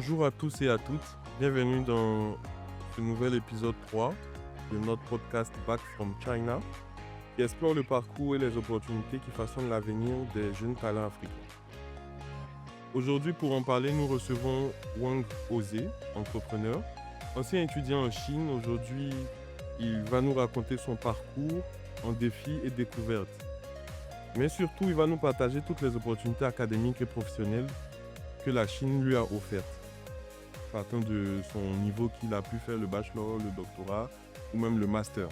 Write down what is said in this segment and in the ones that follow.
Bonjour à tous et à toutes, bienvenue dans ce nouvel épisode 3 de notre podcast Back from China qui explore le parcours et les opportunités qui façonnent l'avenir des jeunes talents africains. Aujourd'hui, pour en parler, nous recevons Wang Ozé, entrepreneur, ancien étudiant en Chine. Aujourd'hui, il va nous raconter son parcours en défis et découvertes. Mais surtout, il va nous partager toutes les opportunités académiques et professionnelles que la Chine lui a offertes, partant de son niveau qu'il a pu faire le bachelor, le doctorat ou même le master.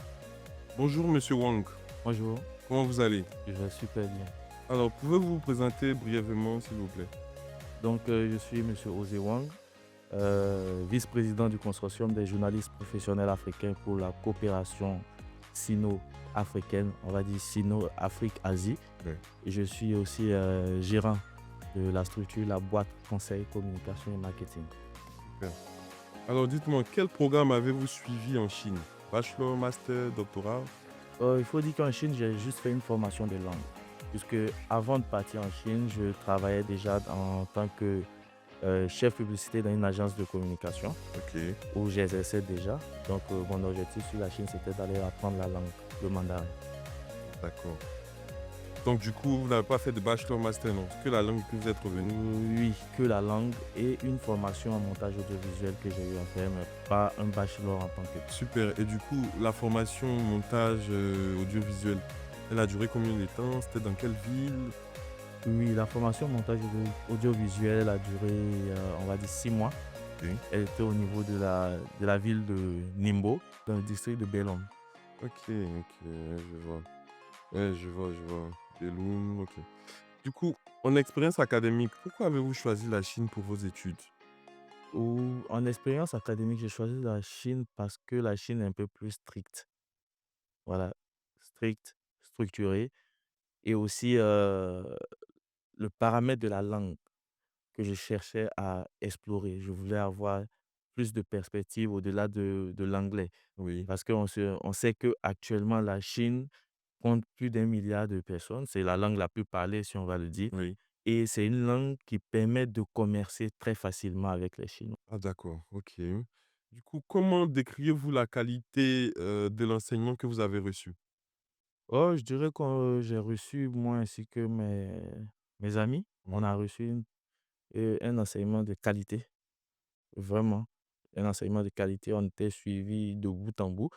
Bonjour Monsieur Wang, Bonjour, comment vous allez? je vais super bien. Alors, pouvez-vous vous présenter brièvement s'il vous plaît? Donc, je suis Monsieur Ozé Wang, vice-président du consortium des journalistes professionnels africains pour la coopération sino-africaine, on va dire sino-Afrique-Asie. Oui. Et je suis aussi gérant de la structure, la boîte conseil, communication et marketing. Alors dites-moi, quel programme avez-vous suivi en Chine? Bachelor, master, doctorat? Il faut dire qu'en Chine, j'ai juste fait une formation de langue. Puisque avant de partir en Chine, je travaillais déjà en tant que chef publicité dans une agence de communication Ok, où j'exerçais déjà. Donc, mon objectif sur la Chine, c'était d'aller apprendre la langue, le mandarin. d'accord. Donc du coup, vous n'avez pas fait de bachelor, master, non? C'est que la langue que vous êtes revenu. Oui, que la langue et une formation en montage audiovisuel que j'ai eu à faire, mais pas un bachelor en tant que tel. Super, et du coup, la formation montage audiovisuel, elle a duré combien de temps? C'était dans quelle ville? Oui, la formation en montage audiovisuel elle a duré, on va dire, 6 mois. Ok. Elle était au niveau de la ville de Nimbo, dans le district de Belong. Ok, je vois. Ouais, je vois. Belum, ok. Du coup, en expérience académique, pourquoi avez-vous choisi la Chine pour vos études? Ou en expérience académique, j'ai choisi la Chine parce que la Chine est un peu plus stricte. Voilà, stricte, structurée. Et aussi le paramètre de la langue que je cherchais à explorer. Je voulais avoir plus de perspectives au-delà de l'anglais. Oui, Parce on sait qu'actuellement, la Chine compte plus d'1 milliard de personnes. C'est la langue la plus parlée, si on va le dire. oui. Et c'est une langue qui permet de commercer très facilement avec les Chinois. Ah d'accord, ok. Du coup, comment décrivez-vous la qualité de l'enseignement que vous avez reçu? Oh, je dirais que j'ai reçu, moi ainsi que mes amis, on Oui, a reçu un enseignement de qualité. Vraiment, un enseignement de qualité. On était suivis de bout en bout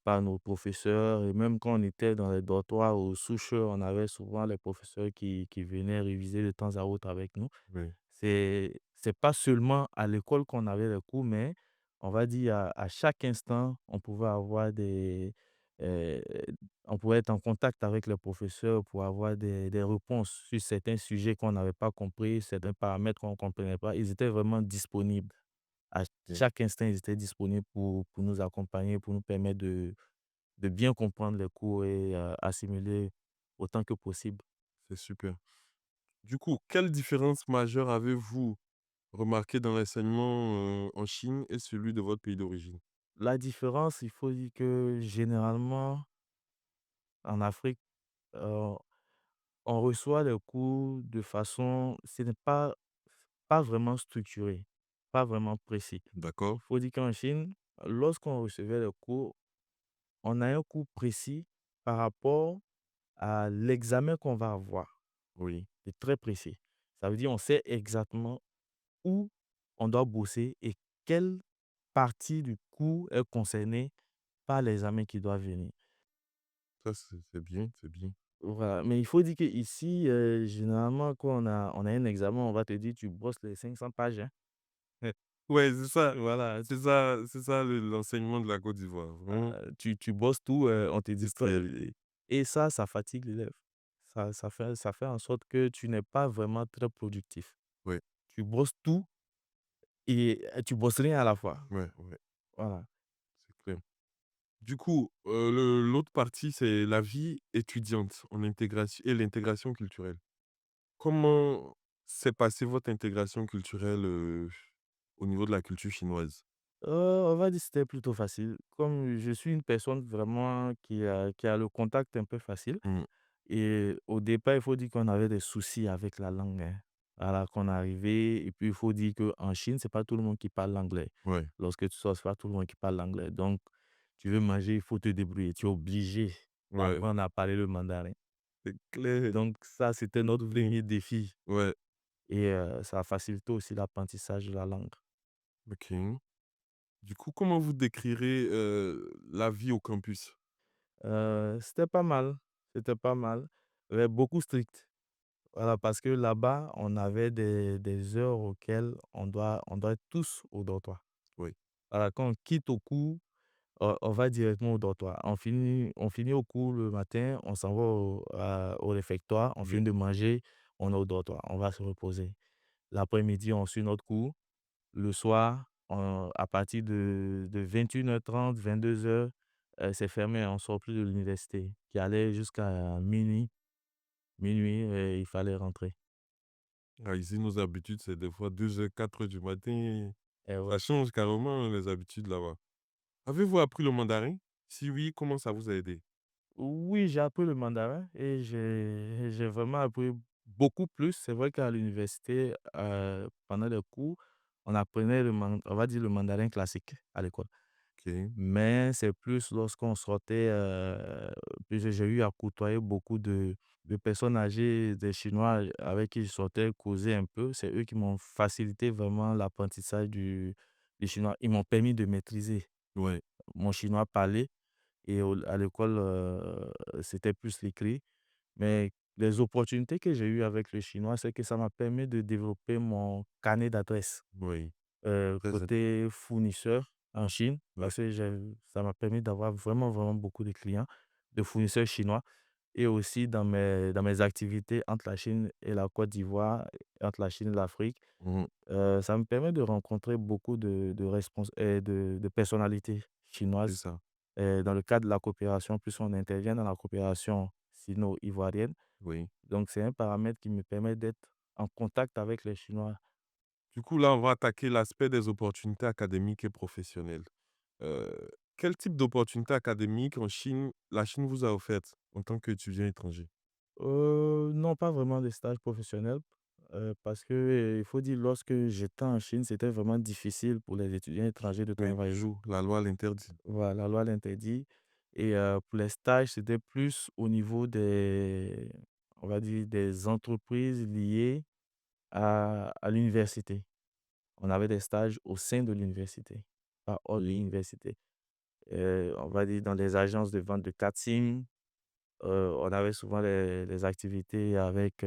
par nos professeurs et même quand on était dans les dortoirs ou sous on avait souvent les professeurs qui venaient réviser de temps à autre avec nous. oui, C'est pas seulement à l'école qu'on avait les cours, mais on va dire à chaque instant, on pouvait avoir heu, on pouvait être en contact avec les professeurs pour avoir des réponses sur certains sujets qu'on n'avait pas compris, certains paramètres qu'on ne comprenait pas. Ils étaient vraiment disponibles. À ok, chaque instant, ils étaient disponibles pour nous accompagner, pour nous permettre de bien comprendre les cours et assimiler autant que possible. c'est super. Du coup, quelle différence majeure avez-vous remarqué dans l'enseignement en Chine et celui de votre pays d'origine? La différence, il faut dire que généralement, en Afrique, heu, on reçoit les cours de façon ce n'est pas vraiment structuré, pas vraiment précis. D'accord? Il faut dire qu'en Chine, lorsqu'on recevait les cours, on a un cours précis par rapport à l'examen qu'on va avoir. Oui. C'est très précis. Ça veut dire on sait exactement où on doit bosser et quelle partie du cours est concernée par l'examen qui doit venir. Ça, c'est bien, c'est bien. Voilà, mais il faut dire qu'ici, généralement, quand on a un examen, on va te dire: «Tu brosses les 500 pages, hein». Ouais, c'est ça, voilà, c'est ça l'enseignement de la Côte d'Ivoire. Vraiment, Tu bosses tout, on te c'est distrait strict. et ça fatigue l'élève. Ça fait en sorte que tu n'es pas vraiment très productif. Ouais, Tu bosses tout et tu bosses rien à la fois. ouais, Voilà. c'est clair. Du coup, l'autre partie, c'est la vie étudiante en intégration et l'intégration culturelle. Comment s'est passée votre intégration culturelle, au niveau de la culture chinoise? On va dire que c'était plutôt facile. Comme je suis une personne vraiment qui a le contact un peu facile Mmh, et au départ, il faut dire qu'on avait des soucis avec la langue, hein. voilà, qu'on est arrivé et puis il faut dire qu'en Chine, c'est pas tout le monde qui parle l'anglais. Ouais, Lorsque tu sors, c'est pas tout le monde qui parle l'anglais. Donc, tu veux manger, il faut te débrouiller. Tu es obligé ouais, d'apprendre à parler le mandarin. c'est clair. Donc ça, c'était notre premier défi Ouais, et ça a facilité aussi l'apprentissage de la langue. OK. Du coup, comment vous décrirez, la vie au campus? C'était pas mal, c'était pas mal, mais beaucoup strict. Voilà, parce que là-bas, on avait des heures auxquelles on doit être tous au dortoir. Oui, Voilà, quand on quitte au cours, on va directement au dortoir. On finit au cours le matin, on s'en va au réfectoire, on oui. finit de manger, on est au dortoir, on va se reposer. L'après-midi, on suit notre cours. Le soir, à partir de 21h30, 22h, c'est fermé, on ne sort plus de l'université, qui allait jusqu'à minuit. Minuit, il fallait rentrer. Ah, ici, nos habitudes, c'est des fois 2 heures, 4 heures du matin. Et ouais. Ça change carrément les habitudes là-bas. Avez-vous appris le mandarin? Si oui, comment ça vous a aidé? Oui, j'ai appris le mandarin et j'ai vraiment appris beaucoup plus. C'est vrai qu'à l'université, pendant les cours, on apprenait on va dire le mandarin classique à l'école. OK, Mais c'est plus lorsqu'on sortait, puisque j'ai eu à côtoyer beaucoup de personnes âgées, des Chinois avec qui je sortais causer un peu. C'est eux qui m'ont facilité vraiment l'apprentissage du chinois. Ils m'ont permis de maîtriser ouais, mon chinois parlé et à l'école, c'était plus l'écrit. Mais les opportunités que j'ai eues avec le chinois, c'est que ça m'a permis de développer mon carnet d'adresses. oui, très Côté fournisseur en Chine, ouais. parce que ça m'a permis d'avoir vraiment, vraiment beaucoup de clients, de fournisseurs chinois et aussi dans mes activités entre la Chine et la Côte d'Ivoire, entre la Chine et l'Afrique, Mmh. ça me permet de rencontrer beaucoup de personnalités C'est chinoises, ça, dans le cadre de la coopération, plus on intervient dans la coopération sino-ivoirienne. oui. Donc c'est un paramètre qui me permet d'être en contact avec les Chinois. Du coup, là, on va attaquer l'aspect des opportunités académiques et professionnelles. Quel type d'opportunités académiques en Chine, la Chine vous a offertes en tant qu'étudiant étranger? Non, pas vraiment de stage professionnel, parce que, il faut dire lorsque j'étais en Chine, c'était vraiment difficile pour les étudiants étrangers de Oui, travailler. toujours, la loi l'interdit. Voilà, la loi l'interdit et pour les stages, c'était plus au niveau des on va dire des entreprises liées à l'université. On avait des stages au sein de l'université, pas hors de Oui, l'université. On va dire dans les agences de vente de Katsing. On avait souvent les activités avec,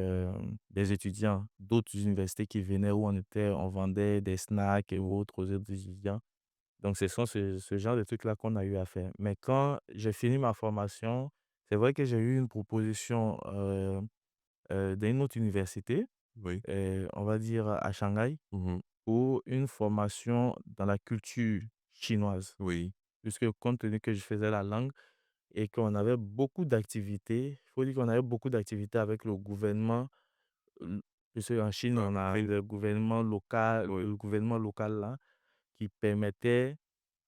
des étudiants d'autres universités qui venaient où on vendait des snacks et autres aux autres étudiants. Donc ce sont ce genre de trucs-là qu'on a eu à faire. Mais quand j'ai fini ma formation, c'est vrai que j'ai eu une proposition, d'une autre université, oui. on va dire à Shanghai, Mmh. pour une formation dans la culture chinoise. Oui, Puisque compte tenu que je faisais la langue et qu'on avait beaucoup d'activités. Il faut dire qu'on avait beaucoup d'activités avec le gouvernement, l puisque en Chine, bah, on a oui, oui, le gouvernement local là, qui permettait,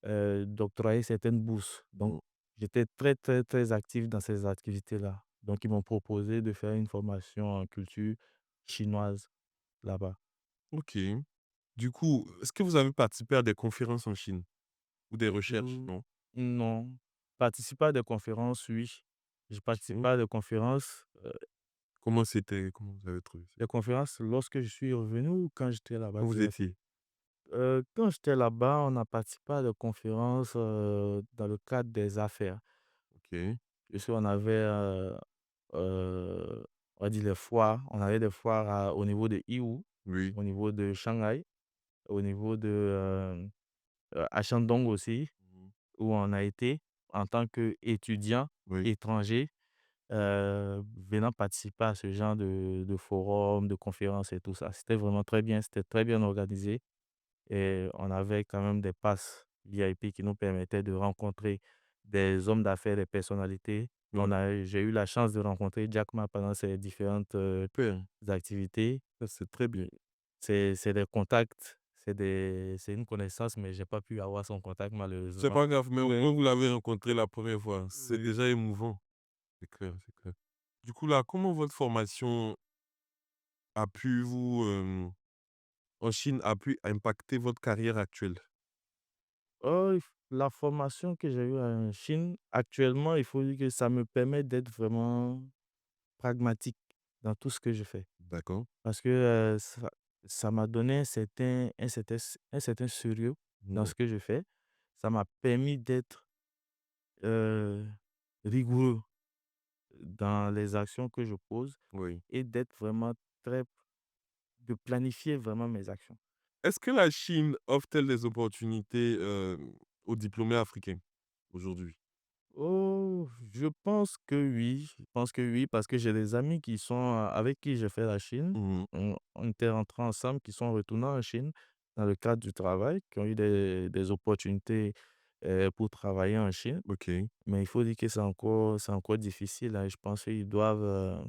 d'octroyer certaines bourses. Donc mmh. j'étais très, très, très actif dans ces activités-là. Donc ils m'ont proposé de faire une formation en culture chinoise là-bas. OK. Du coup, est-ce que vous avez participé à des conférences en Chine ou des recherches? Mmh, Non? non. Participer à des conférences, oui. J'ai participé OK. à des conférences. Comment c'était? Comment vous avez trouvé ça? Les conférences lorsque je suis revenu ou quand j'étais là-bas Quand vous direct? étiez? Quand j'étais là-bas, on a participé à des conférences, dans le cadre des affaires. OK. Puisqu'on avait, heu, on va dire les foires, on avait des foires au niveau de Yiwu, Oui. au niveau de Shanghai, au niveau de, à Shandong aussi, Mmh. où on a été en tant qu'étudiants Oui. étrangers, venant participer à ce genre de forum, de conférences et tout ça. C'était vraiment très bien, c'était très bien organisé. Et on avait quand même des passes VIP qui nous permettaient de rencontrer des hommes d'affaires, des personnalités. Ouais. J'ai eu la chance de rencontrer Jack Ma pendant ces différentes, Super, activités. ça c'est très bien. C'est des contacts, c'est une connaissance, mais j'ai pas pu avoir son contact C'est malheureusement. pas grave, mais au moins vous l'avez rencontré la première fois. C'est Oui. déjà émouvant. C'est clair, c'est clair. Du coup là, comment votre formation a pu vous, en Chine, a pu impacter votre carrière actuelle? La formation que j'ai eue en Chine, actuellement, il faut dire que ça me permet d'être vraiment pragmatique dans tout ce que je fais. D'accord. Parce que, ça m'a donné un certain sérieux dans Mmh. ce que je fais. Ça m'a permis d'être, heu, rigoureux dans les actions que je pose Oui. et d'être vraiment très de planifier vraiment mes actions. Est-ce que la Chine offre-t-elle des opportunités, aux diplômés africains aujourd'hui? Oh, je pense que oui, parce que j'ai des amis qui sont, avec qui j'ai fait la Chine. Mmh. On était rentrés ensemble, qui sont retournés en Chine dans le cadre du travail, qui ont eu des opportunités, pour travailler en Chine. OK. Mais il faut dire que c'est encore difficile, hein. Je pense qu'ils doivent,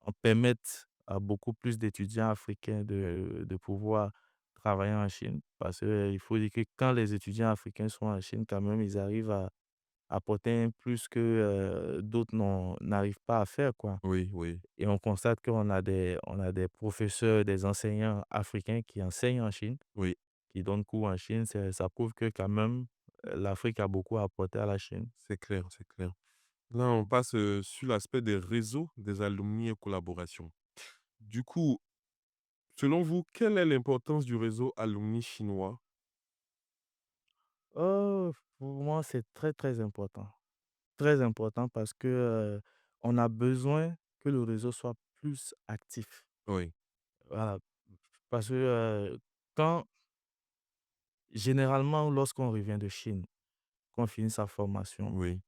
en permettre à beaucoup plus d'étudiants africains de pouvoir travailler en Chine. Parce qu'il faut dire que quand les étudiants africains sont en Chine, quand même, ils arrivent à apporter un plus que, d'autres n'arrivent pas à faire, quoi. Oui, oui, Et on constate qu'on a des professeurs, des enseignants africains qui enseignent en Chine, oui, qui donnent cours en Chine. Ça prouve que quand même, l'Afrique a beaucoup à apporter à la Chine. c'est clair, c'est clair. Là, on passe, sur l'aspect des réseaux, des alumni et collaborations. Du coup, selon vous, quelle est l'importance du réseau alumni chinois? Pour moi, c'est très, très important. Très important parce que, on a besoin que le réseau soit plus actif. Oui, Voilà, parce que, quand généralement, lorsqu'on revient de Chine, qu'on finit sa formation. oui,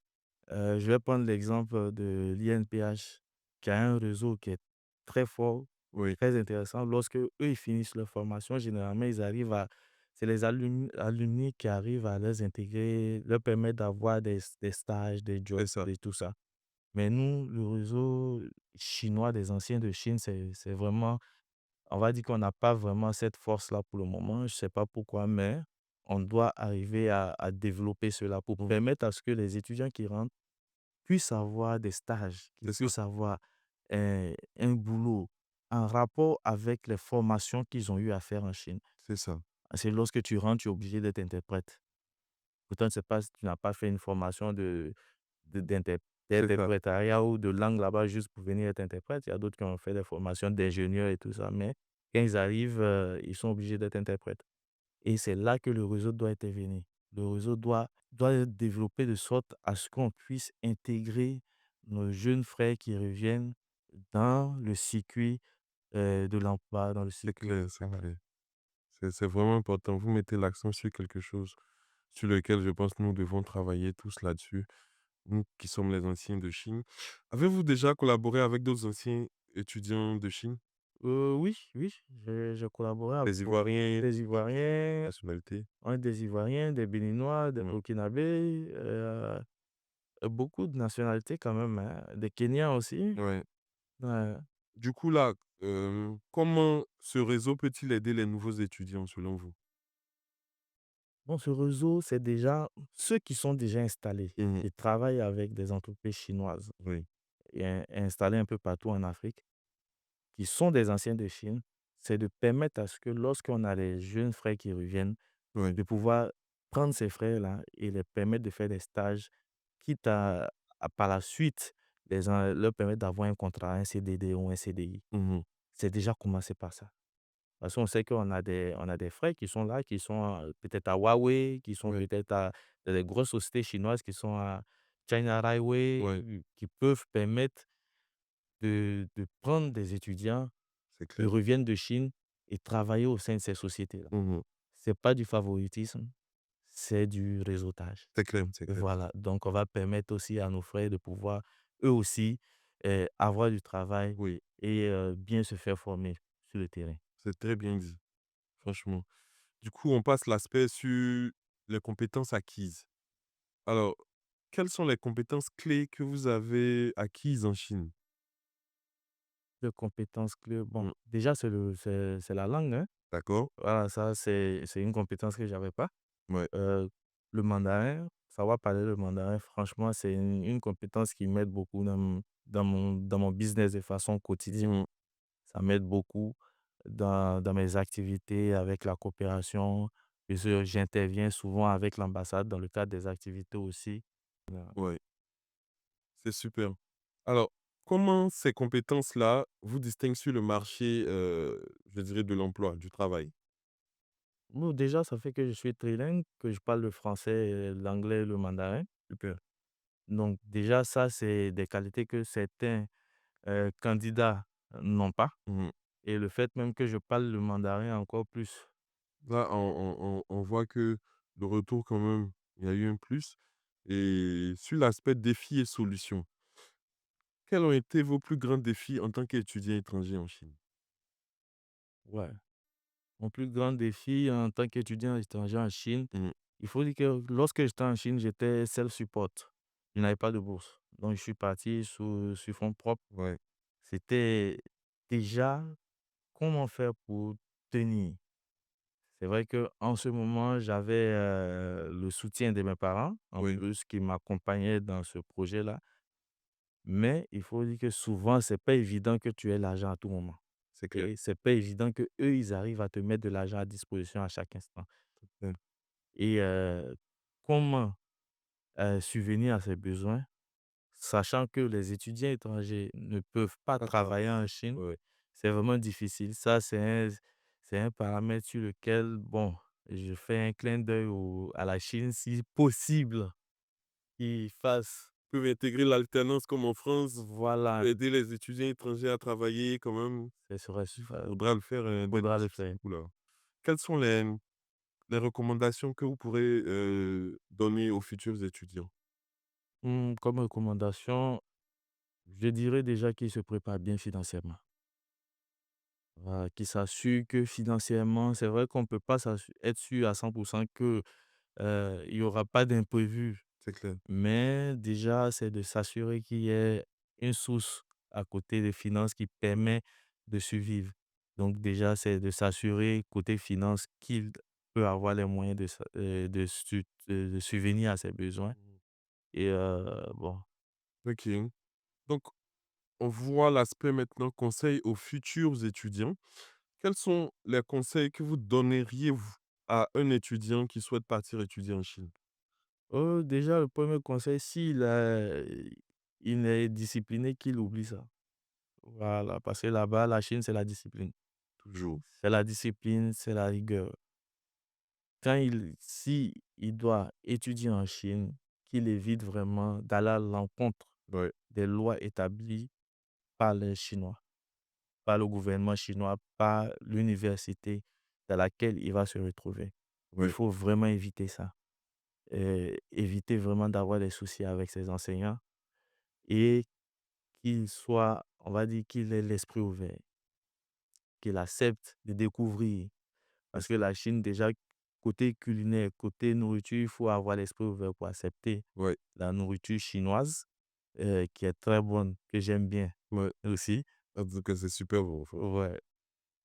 Je vais prendre l'exemple de l'INPH qui a un réseau qui est très fort, oui, très intéressant. Lorsque eux ils finissent leur formation, généralement, ils arrivent à c'est les alumni qui arrivent à les intégrer, leur permettre d'avoir des stages, des jobs c'est ça. et tout ça. Mais nous, le réseau chinois des anciens de Chine, c'est vraiment on va dire qu'on n'a pas vraiment cette force-là pour le moment. Je ne sais pas pourquoi, mais on doit arriver à développer cela pour Mmh, permettre à ce que les étudiants qui rentrent puissent avoir des stages, qu'ils c'est ça, puissent avoir, un boulot en rapport avec les formations qu'ils ont eu à faire en Chine. c'est ça, Parce que lorsque tu rentres, tu es obligé d'être interprète. Pourtant, c'est pas tu n'as pas fait une formation c'est ça. d'interprétariat ou de langue là-bas juste pour venir être interprète. Il y a d'autres qui ont fait des formations d'ingénieurs et tout ça, mais quand ils arrivent, ils sont obligés d'être interprètes et c'est là que le réseau doit intervenir. Le réseau doit être développé de sorte à ce qu'on puisse intégrer nos jeunes frères qui reviennent dans le circuit, de l'emploi, dans le C'est circuit clair, c'est clair. C'est vraiment important. Vous mettez l'accent sur quelque chose sur lequel je pense nous devons travailler tous là-dessus, nous qui sommes les anciens de Chine. Avez-vous déjà collaboré avec d'autres anciens étudiants de Chine? Oui, oui, j'ai collaboré avec Des beaucoup Ivoiriens, des Ivoiriens, nationalité? ouais, des Ivoiriens, des Béninois, des Ouais, Burkinabés, beaucoup de nationalités quand même, hein, des Kenyans aussi. ouais. Ouais. Du coup là, comment ce réseau peut-il aider les nouveaux étudiants selon vous? Bon, ce réseau, c'est déjà ceux qui sont déjà installés Mmh. et travaillent avec des entreprises chinoises Oui, et installées un peu partout en Afrique, qui sont des anciens de Chine. C'est de permettre à ce que lorsqu'on a les jeunes frères qui reviennent, oui, de pouvoir prendre ces frères-là et les permettre de faire des stages, quitte à par la suite, leur permettre d'avoir un contrat, un CDD ou un CDI. mmh, C'est déjà commencé par ça. Parce qu'on sait qu'on a des frères qui sont là, qui sont, peut-être à Huawei, qui sont oui, peut-être à dans des grosses sociétés chinoises qui sont à China Railway, ouais, qui peuvent permettre de prendre des étudiants c'est qui clair. reviennent de Chine et travailler au sein de ces sociétés-là. Mmh. C'est pas du favoritisme, c'est du réseautage. C'est clair, c'est clair. Voilà, donc on va permettre aussi à nos frères de pouvoir, eux aussi, avoir du travail Oui, et bien se faire former sur le terrain. c'est très bien dit, franchement. Du coup, on passe l'aspect sur les compétences acquises. Alors, quelles sont les compétences clés que vous avez acquises en Chine? De compétences clés, bon, Mmh, déjà c'est la langue, hein. d'accord, Voilà, ça c'est une compétence que j'avais pas. ouais, Heu, le mandarin, savoir parler le mandarin, franchement, c'est une compétence qui m'aide beaucoup dans mon business de façon quotidienne. mmh, Ça m'aide beaucoup dans mes activités avec la coopération. J'interviens souvent avec l'ambassade dans le cadre des activités aussi. Ouais, c'est super. Alors, comment ces compétences-là vous distinguent sur le marché, je dirais, de l'emploi, du travail? Bon, déjà, ça fait que je suis trilingue, que je parle le français, l'anglais et le mandarin. Super. Donc déjà, ça, c'est des qualités que certains, candidats n'ont pas Mmh. et le fait même que je parle le mandarin encore plus. Là, on voit que le retour quand même, il y a eu un plus et sur l'aspect défis et solutions, quels ont été vos plus grands défis en tant qu'étudiant étranger en Chine? Ouais. Mon plus grand défi en tant qu'étudiant étranger en Chine, Mmh. il faut dire que lorsque j'étais en Chine, j'étais self-support. Je n'avais pas de bourse. Donc je suis parti sur fonds propres. Ouais, C'était déjà comment faire pour tenir. C'est vrai que en ce moment, j'avais, le soutien de mes parents, en oui, plus, qui m'accompagnaient dans ce projet-là. Mais il faut dire que souvent, c'est pas évident que tu aies l'argent à tout moment c'est clair. et c'est pas évident qu'eux, ils arrivent à te mettre de l'argent à disposition à chaque instant Mmh. et comment, subvenir à ces besoins, sachant que les étudiants étrangers ne peuvent pas Pas travailler travailler. en Chine, Ouais, ouais. c'est vraiment difficile. Ça, c'est un paramètre sur lequel, bon, je fais un clin d'œil à la Chine, si possible, qu'ils fassent Peuvent intégrer l'alternance comme en France, voilà, aider les étudiants étrangers à travailler quand même. ce serait Il super, faudra le faire, faudra le sur ce faire. coup-là. Quelles sont les recommandations que vous pourrez, donner aux futurs étudiants? Comme recommandation, je dirais déjà qu'ils se préparent bien financièrement. Voilà, qu'ils s'assurent que financièrement, c'est vrai qu'on ne peut pas être sûr à 100% que, il y aura pas d'imprévu. C'est clair. Mais déjà, c'est de s'assurer qu'il y ait une source à côté des finances qui permet de survivre. Donc déjà, c'est de s'assurer côté finances qu'il peut avoir les moyens de subvenir à ses besoins Mmh. et bon. OK. Donc on voit l'aspect maintenant conseil aux futurs étudiants. Quels sont les conseils que vous donneriez vous à un étudiant qui souhaite partir étudier en Chine? Déjà, le premier conseil, il est discipliné, qu'il oublie ça. Voilà, parce que là-bas, la Chine, c'est la discipline. Toujours. C'est la discipline, c'est la rigueur. Si il doit étudier en Chine, qu'il évite vraiment d'aller à l'encontre Ouais, des lois établies par les Chinois, par le gouvernement chinois, par l'université dans laquelle il va se retrouver. Il ouais, faut vraiment éviter ça. Éviter vraiment d'avoir des soucis avec ses enseignants et qu'il soit, on va dire, qu'il ait l'esprit ouvert, qu'il accepte de découvrir. c'est Parce que ça. la Chine, déjà, côté culinaire, côté nourriture, il faut avoir l'esprit ouvert pour accepter Ouais, la nourriture chinoise, qui est très bonne, que j'aime bien ouais. aussi. En tout cas, c'est super bon. Ouais.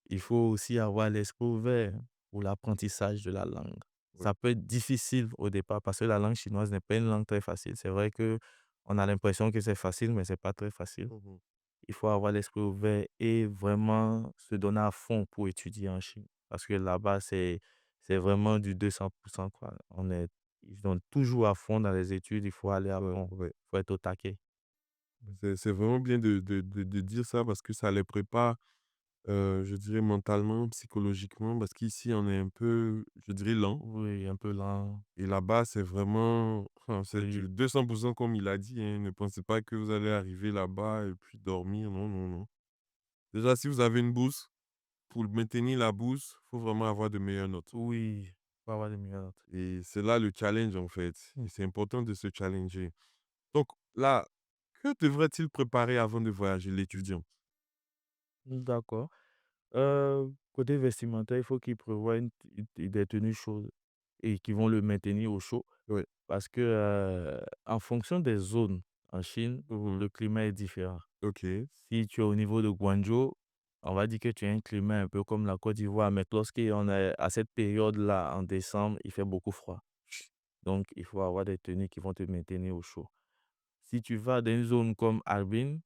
Il faut aussi avoir l'esprit ouvert pour l'apprentissage de la langue. Ouais. Ça peut être difficile au départ parce que la langue chinoise n'est pas une langue très facile. C'est vrai que on a l'impression que c'est facile, mais c'est pas très facile. Mmh. Il faut avoir l'esprit ouvert et vraiment se donner à fond pour étudier en Chine. Parce que là-bas, c'est vraiment du 200% quoi. Ils sont toujours à fond dans les études, il faut aller à Ouais, fond, ouais. il faut être au taquet. C'est vraiment bien de dire ça parce que ça les prépare, je dirais mentalement, psychologiquement, parce qu'ici on est un peu, je dirais lent Oui, un peu lent. et là-bas c'est vraiment, enfin, c'est Oui, du 200% comme il a dit, hein. Ne pensez pas que vous allez arriver là-bas et puis dormir, non, non, non. Déjà si vous avez une bourse, pour maintenir la bourse, il faut vraiment avoir de meilleures notes oui, faut avoir des meilleures notes. et c'est là le challenge en fait et c'est important de se challenger. Donc là, que devrait-il préparer avant de voyager l'étudiant? D'accord. Côté vestimentaire, il faut qu'il prévoie des tenues chaudes et qui vont le maintenir au chaud Ouais. parce que, en fonction des zones en Chine, Mmh. le climat est différent. OK. Si tu es au niveau de Guangzhou, on va dire que tu as un climat un peu comme la Côte d'Ivoire, mais lorsqu'on est à cette période-là, en décembre, il fait beaucoup froid. Donc, il faut avoir des tenues qui vont te maintenir au chaud. Si tu vas dans une zone comme Harbin,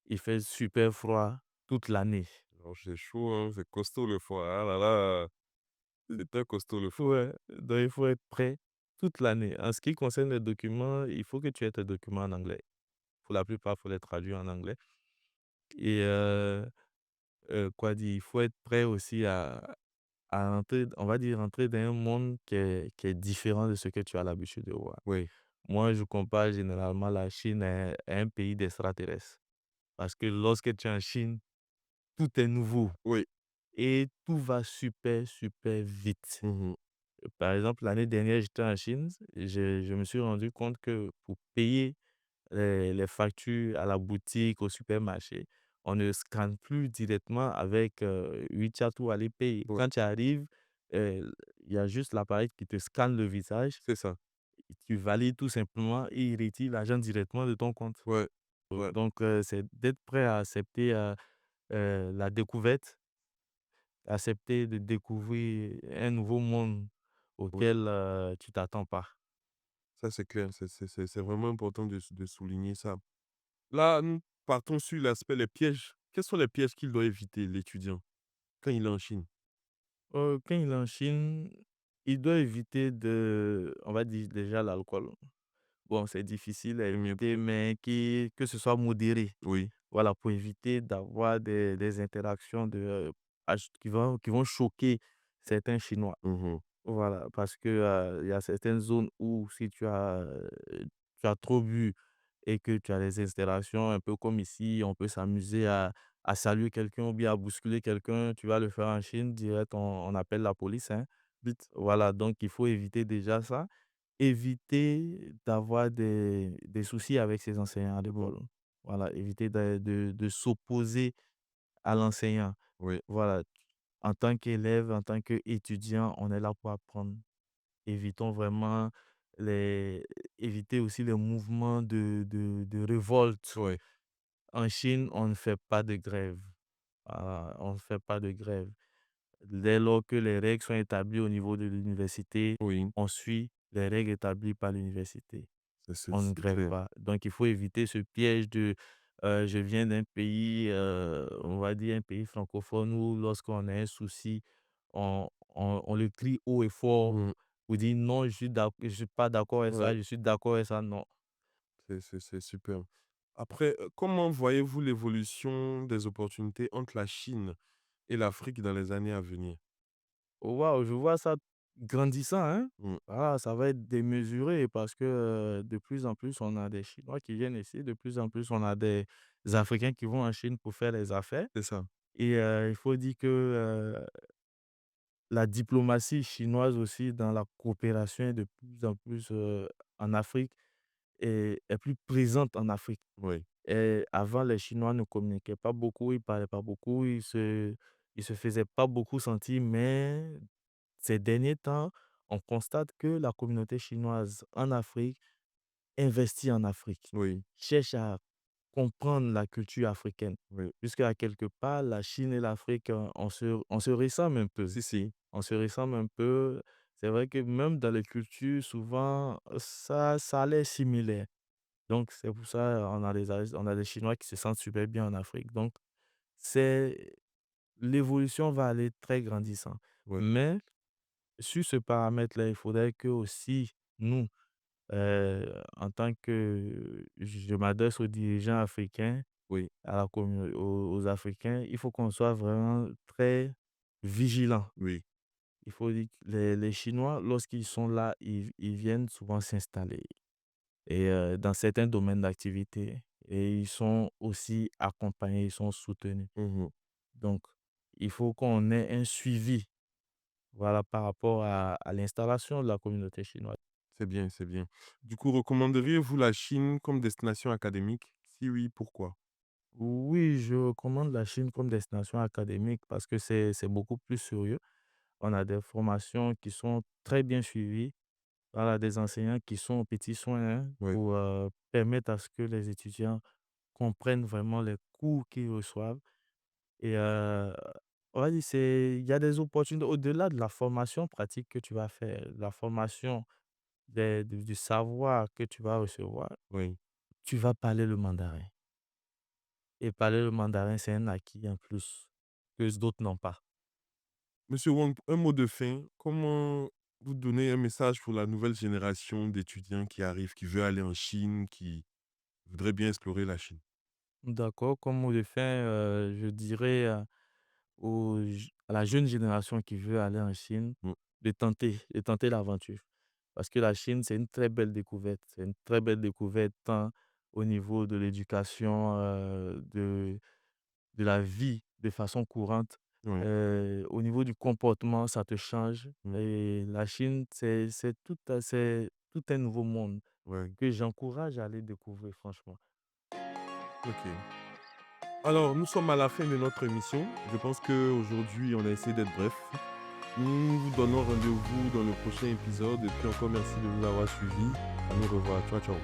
il fait super froid toute l'année. Alors, c'est chaud, hein, c'est costaud le foie. Ah là là, c'est très costaud le foie. Ouais, donc il faut être prêt toute l'année. En ce qui concerne les documents, il faut que tu aies tes documents en anglais. Pour la plupart, il faut les traduire en anglais et quoi dire? Il faut être prêt aussi à entrer, on va dire, entrer dans un monde qui est différent de ce que tu as l'habitude de voir. Oui, Moi, je compare généralement la Chine à un pays d'extraterrestres. Parce que lorsque tu es en Chine, tout est nouveau oui. et tout va super, super vite. Mmh. Par exemple, l'année dernière, j'étais en Chine, je me suis rendu compte que pour payer les factures à la boutique, au supermarché, on ne scanne plus directement avec WeChat ou Alipay. Ouais, Quand tu arrives, il y a juste l'appareil qui te scanne le visage, c'est ça. tu valides tout simplement et il retire l'argent directement de ton compte. Ouais, ouais. Donc, c'est d'être prêt à accepter la découverte, accepter de découvrir un nouveau monde Oui, auquel tu t'attends pas. ça c'est clair, c'est vraiment important de souligner ça. Là, nous partons sur l'aspect les pièges. Quels sont les pièges qu'il doit éviter l'étudiant quand il est en Chine? Quand il est en Chine, il doit éviter de, on va dire déjà l'alcool. Bon, c'est difficile à C'est mieux éviter, mais que ce soit modéré. oui. Voilà, pour éviter d'avoir des interactions qui vont choquer certains Chinois. Mmh. Voilà, parce que, il y a certaines zones où si tu as trop bu et que tu as des interactions un peu comme ici, on peut s'amuser à saluer quelqu'un ou bien à bousculer quelqu'un, tu vas le faire en Chine, direct on appelle la police, hein. Vite. Voilà, donc il faut éviter déjà ça. Éviter d'avoir des soucis avec ses enseignants à Mmh. l'école. Voilà, éviter de s'opposer à l'enseignant. Oui, Voilà, en tant qu'élève, en tant qu'étudiant, on est là pour apprendre. Évitons vraiment les éviter aussi les mouvements de révolte. ouais. En Chine, on ne fait pas de grève. Voilà, on ne fait pas de grève. Dès lors que les règles sont établies au niveau de l'université, Oui, on suit les règles établies par l'université. On ne c'est grève clair. pas. Donc il faut éviter ce piège de, je viens d'un pays, on va dire un pays francophone où lorsqu'on a un souci, on le crie haut et fort Mmh. pour dire: «Non, je suis pas d'accord avec Ouais, ça, je suis d'accord avec ça». Non. c'est super. Après, comment voyez-vous l'évolution des opportunités entre la Chine et l'Afrique dans les années à venir? Waouh, je vois ça grandissant, hein. Mmh, Ah, ça va être démesuré parce que, de plus en plus, on a des Chinois qui viennent ici, de plus en plus, on a des Africains qui vont en Chine pour faire les affaires c'est ça. et il faut dire que, la diplomatie chinoise aussi dans la coopération est de plus en plus, en Afrique est plus présente en Afrique. Oui, Et avant, les Chinois ne communiquaient pas beaucoup, ils parlaient pas beaucoup, ils se faisaient pas beaucoup sentir, mais ces derniers temps, on constate que la communauté chinoise en Afrique investit en Afrique, oui, cherche à comprendre la culture africaine. oui. Puisqu'à quelque part, la Chine et l'Afrique, on se ressemble un peu. Si, si. On se ressemble un peu. C'est vrai que même dans les cultures, souvent, ça a l'air similaire. Donc, c'est pour ça on a des Chinois qui se sentent super bien en Afrique. Donc, c'est l'évolution va aller très grandissant. Ouais, Mais sur ce paramètre-là, il faudrait que aussi nous, en tant que je m'adresse aux dirigeants africains, oui, aux Africains, il faut qu'on soit vraiment très vigilants. oui. Il faut dire que les Chinois, lorsqu'ils sont là, ils viennent souvent s'installer et dans certains domaines d'activité et ils sont aussi accompagnés, ils sont soutenus. Mmh. Donc, il faut qu'on ait un suivi, voilà, par rapport à l'installation de la communauté chinoise. C'est bien, c'est bien. Du coup, recommanderiez-vous la Chine comme destination académique? Si oui, pourquoi? Oui, je recommande la Chine comme destination académique parce que c'est beaucoup plus sérieux. On a des formations qui sont très bien suivies. Voilà, des enseignants qui sont aux petits soins, hein, Oui, pour permettre à ce que les étudiants comprennent vraiment les cours qu'ils reçoivent. Et on va dire, il y a des opportunités au-delà de la formation pratique que tu vas faire, la formation du savoir que tu vas recevoir, oui, tu vas parler le mandarin. Et parler le mandarin, c'est un acquis en plus que d'autres n'ont pas. Monsieur Wang, un mot de fin. Comment vous donnez un message pour la nouvelle génération d'étudiants qui arrive, qui veut aller en Chine, qui voudrait bien explorer la Chine? D'accord, comme mot de fin, je dirais, à la jeune génération qui veut aller en Chine Mmh, de tenter l'aventure. Parce que la Chine, c'est une très belle découverte. C'est une très belle découverte tant au niveau de l'éducation, de la vie de façon courante. ouais, Au niveau du comportement, ça te change mmh, et la Chine, c'est tout un nouveau monde ouais, que j'encourage à aller découvrir franchement. OK. Alors, nous sommes à la fin de notre émission. Je pense qu'aujourd'hui, on a essayé d'être bref. Nous vous donnons rendez-vous dans le prochain épisode et puis encore merci de nous avoir suivis. À nous revoir. Ciao, ciao.